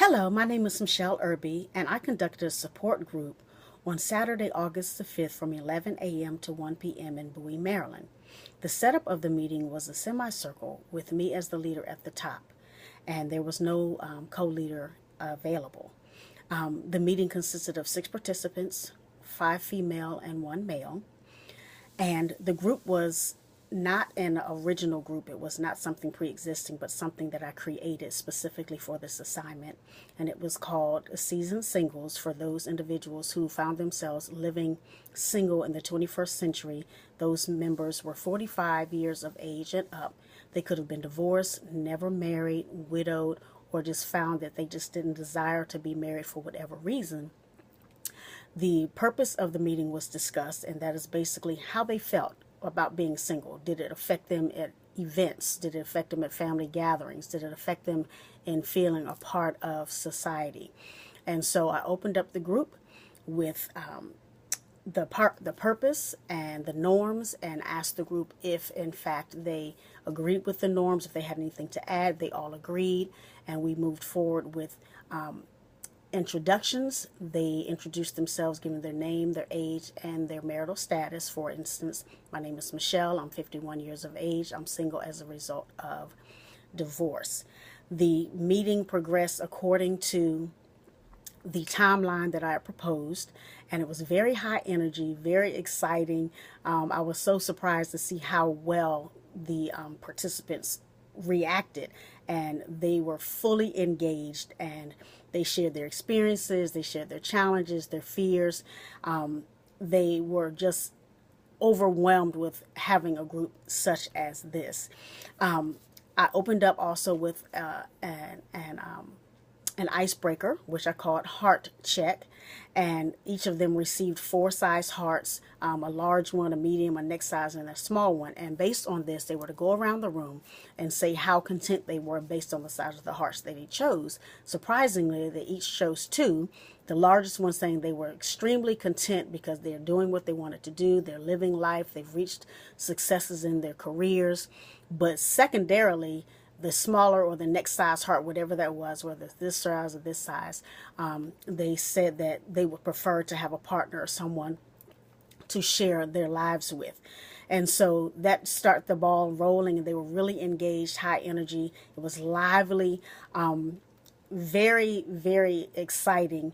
Hello, my name is Michelle Irby, and I conducted a support group on Saturday, August the 5th from 11 a.m. to 1 p.m. in Bowie, Maryland. The setup of the meeting was a semicircle with me as the leader at the top, and there was no co-leader available. The meeting consisted of 6 participants, 5 female and 1 male, and the group was not an original group. It was not something pre-existing, but something that I created specifically for this assignment. And it was called Seasoned Singles, for those individuals who found themselves living single in the 21st century. Those members were 45 years of age and up. They could have been divorced, never married, widowed, or just found that they just didn't desire to be married for whatever reason. The purpose of the meeting was discussed, and that is basically how they felt about being single. Did it affect them at events? Did it affect them at family gatherings? Did it affect them in feeling a part of society? And so I opened up the group with the purpose and the norms, and asked the group if in fact they agreed with the norms, if they had anything to add. They all agreed, and we moved forward with introductions. They introduced themselves, giving their name, their age, and their marital status. For instance, my name is Michelle. I'm 51 years of age. I'm single as a result of divorce. The meeting progressed according to the timeline that I had proposed, and it was very high energy, very exciting. I was so surprised to see how well the participants reacted, and they were fully engaged, and they shared their experiences, they shared their challenges, their fears. They were just overwhelmed with having a group such as this. I opened up also with an icebreaker, which I called Heart Check, and each of them received 4 size hearts, a large one, a medium, a next size, and a small one. And based on this, they were to go around the room and say how content they were based on the size of the hearts that they chose. Surprisingly, they each chose 2. The largest one saying they were extremely content because they're doing what they wanted to do, they're living life, they've reached successes in their careers. But secondarily, the smaller or the next size heart, whatever that was, whether it's this size or this size, they said that they would prefer to have a partner or someone to share their lives with. And so that started the ball rolling, and they were really engaged, high energy. It was lively, very, very exciting.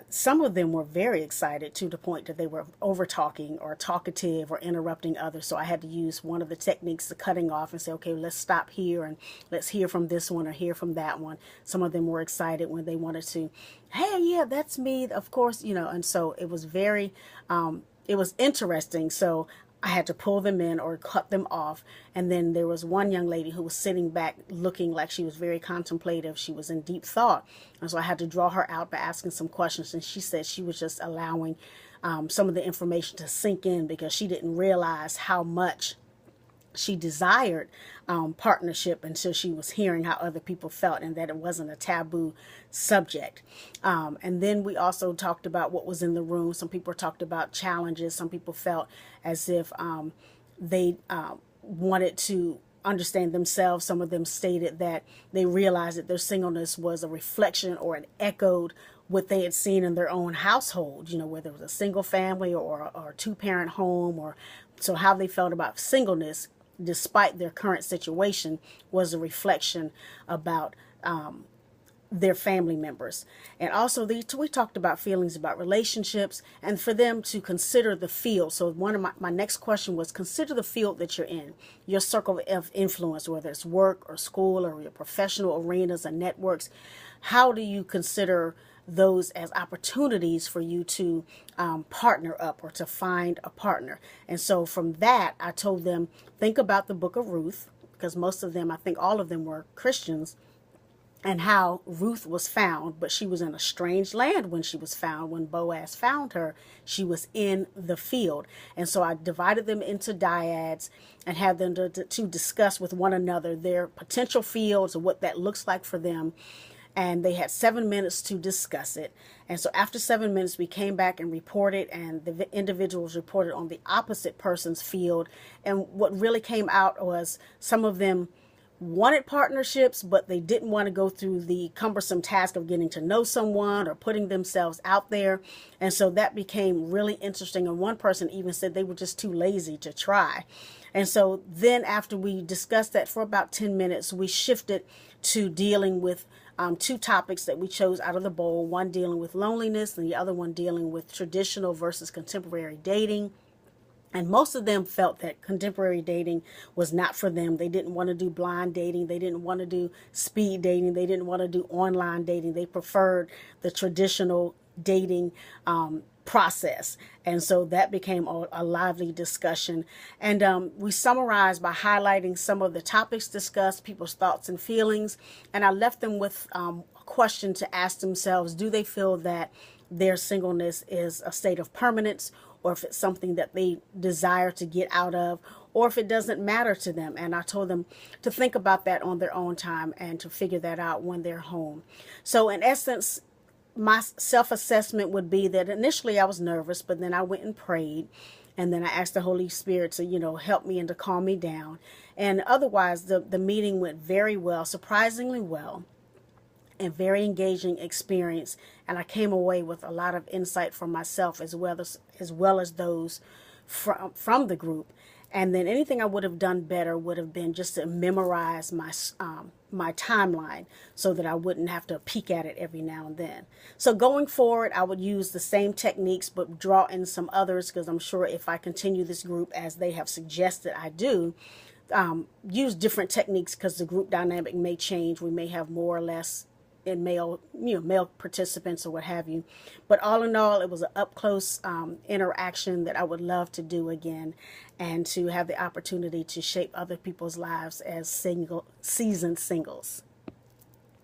Some of them were very excited to the point that they were over talking or talkative or interrupting others. So I had to use one of the techniques of cutting off and say, okay, let's stop here and let's hear from this one or hear from that one. Some of them were excited when they wanted to, hey, yeah, that's me, of course, and so it was very, it was interesting. So I had to pull them in or cut them off. And then there was one young lady who was sitting back looking like she was very contemplative. She was in deep thought. And so I had to draw her out by asking some questions. And she said she was just allowing some of the information to sink in because she didn't realize how much she desired partnership until she was hearing how other people felt, and that it wasn't a taboo subject. And then we also talked about what was in the room. Some people talked about challenges. Some people felt as if they wanted to understand themselves. Some of them stated that they realized that their singleness was a reflection or an echoed what they had seen in their own household, whether it was a single family or a 2-parent home, or so how they felt about singleness despite their current situation was a reflection about their family members. And also we talked about feelings about relationships, and for them to consider the field. So one of my next question was, consider the field that you're in, your circle of influence, whether it's work or school or your professional arenas and networks. How do you consider those as opportunities for you to partner up or to find a partner? And so from that, I told them, think about the book of Ruth, because most of them, I think all of them were Christians, and how Ruth was found, but she was in a strange land when she was found. When Boaz found her, she was in the field. And so I divided them into dyads and had them to discuss with one another their potential fields and what that looks like for them. And they had 7 minutes to discuss it. And so after 7 minutes, we came back and reported, and the individuals reported on the opposite person's field. And what really came out was some of them wanted partnerships, but they didn't want to go through the cumbersome task of getting to know someone or putting themselves out there. And so that became really interesting. And one person even said they were just too lazy to try. And so then after we discussed that for about 10 minutes, we shifted to dealing with two topics that we chose out of the bowl, one dealing with loneliness and the other one dealing with traditional versus contemporary dating. And most of them felt that contemporary dating was not for them. They didn't want to do blind dating. They didn't want to do speed dating. They didn't want to do online dating. They preferred the traditional dating process. And so that became a lively discussion. And we summarized by highlighting some of the topics discussed, people's thoughts and feelings. And I left them with a question to ask themselves, do they feel that their singleness is a state of permanence, or if it's something that they desire to get out of, or if it doesn't matter to them. And I told them to think about that on their own time and to figure that out when they're home. So in essence, my self-assessment would be that initially I was nervous, but then I went and prayed. And then I asked the Holy Spirit to, help me and to calm me down. And otherwise, the meeting went very well, surprisingly well, and very engaging experience. And I came away with a lot of insight for myself as well as those from the group. And then anything I would have done better would have been just to memorize my timeline so that I wouldn't have to peek at it every now and then. So going forward, I would use the same techniques, but draw in some others, because I'm sure if I continue this group as they have suggested I do, use different techniques, because the group dynamic may change. We may have more or less in male participants or what have you. But all in all, it was an up-close interaction that I would love to do again, and to have the opportunity to shape other people's lives as seasoned singles.